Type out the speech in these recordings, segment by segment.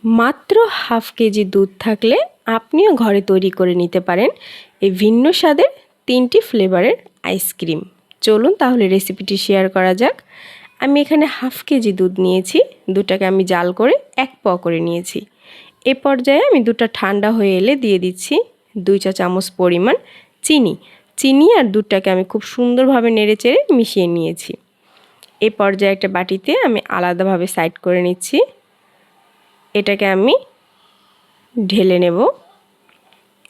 মাত্র half KG দুধ থাকলে আপনিও ঘরে তৈরি করে নিতে পারেন এই ভিন্ন স্বাদের 3টি ফ্লেভারের আইসক্রিম। চলুন তাহলে রেসিপিটি শেয়ার করা যাক। আমি এখানে হাফ কেজি দুধ নিয়েছি, দুধটাকে আমি জাল করে 1 পোয়া করে নিয়েছি। এ পর্যায়ে আমি দুধটা ঠান্ডা হয়ে এলে দিয়ে দিচ্ছি 2 চা চামচ পরিমাণ চিনি আর দুধটাকে আমি খুব সুন্দরভাবে নেড়েচেড়ে মিশিয়ে নিয়েছি। এ পর্যায়ে একটা বাটিতে আমি আলাদাভাবে সাইড করে নিচ্ছি। এটাকে আমি ঢেলে নেব।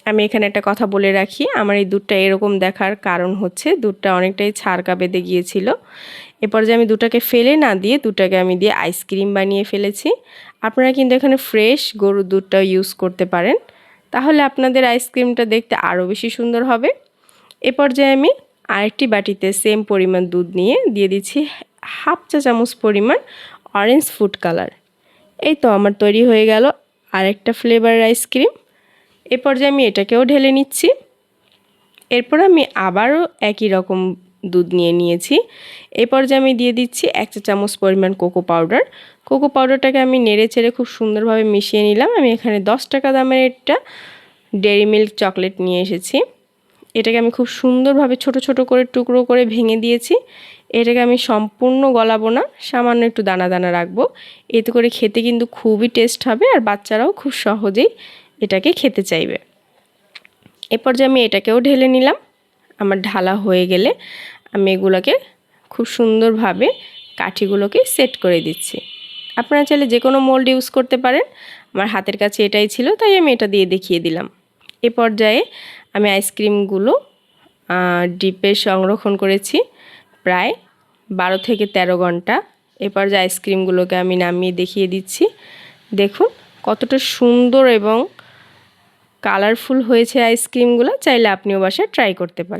আমি এখানে একটা কথা বলে রাখি, আমার এই দুধটা এরকম দেখার কারণ হচ্ছে দুধটা অনেকটাই ছারকা বেঁধে গিয়েছিল। এরপর যে আমি দুধটাকে ফেলে না দিয়ে দুধটাকে আমি দিয়ে আইসক্রিম বানিয়ে ফেলেছি। আপনারা কিন্তু এখানে ফ্রেশ গরুর দুধটা ইউজ করতে পারেন, তাহলে আপনাদের আইসক্রিমটা দেখতে আরও বেশি সুন্দর হবে। এ পর্যায়ে আমি আরেকটি বাটিতে সেম পরিমাণ দুধ নিয়ে দিয়ে দিচ্ছি হাফ চা চামচ পরিমাণ অরেঞ্জ ফুড কালার। এই তো আমার তৈরি হয়ে গেল আরেকটা ফ্লেভারের আইসক্রিম। এ পর্যায়ে আমি এটাকেও ঢেলে নিচ্ছি। এরপর আমি আবারও একই রকম দুধ নিয়েছি। এই পর্যায়ে আমি দিয়ে দিচ্ছি 1 চা চামচ পরিমাণ কোকো পাউডার। কোকো পাউডারটাকে আমি নেড়ে চেড়ে খুব সুন্দরভাবে মিশিয়ে নিলাম। আমি এখানে 10 টাকা দামের একটা ডেইরি মিল্ক চকলেট নিয়ে এসেছি। এটাকে আমি খুব সুন্দরভাবে ছোট ছোট করে টুকরো করে ভেঙে দিয়েছি। এটাকে আমি সম্পূর্ণ গলাবো না, সামান্য একটু দানা দানা রাখবো। এতে করে খেতে কিন্তু খুবই টেস্ট হবে আর বাচ্চারাও খুব সহজেই এটাকে খেতে চাইবে। এরপর যে আমি এটাকেও ঢেলে নিলাম। আমার ঢালা হয়ে গেলে আমি এগুলোকে খুব সুন্দরভাবে কাঠিগুলোকে সেট করে দিচ্ছি। আপনারা চাইলে যে কোনো মোল্ড ইউজ করতে পারেন, আমার হাতের কাছে এটাই ছিল তাই আমি এটা দিয়ে দেখিয়ে দিলাম। এ পর্যায়ে আমি আইসক্রিমগুলো ডিপে সংরক্ষণ করেছি প্রায় 12 থেকে 13 ঘন্টা। এ পর্যায়ে আইসক্রিমগুলোকে আমি নামিয়ে দেখিয়ে দিচ্ছি। দেখুন কতটা সুন্দর এবং কালারফুল হয়েছে আইসক্রিমগুলো। চাইলে আপনিও বাসায় ট্রাই করতে পারেন।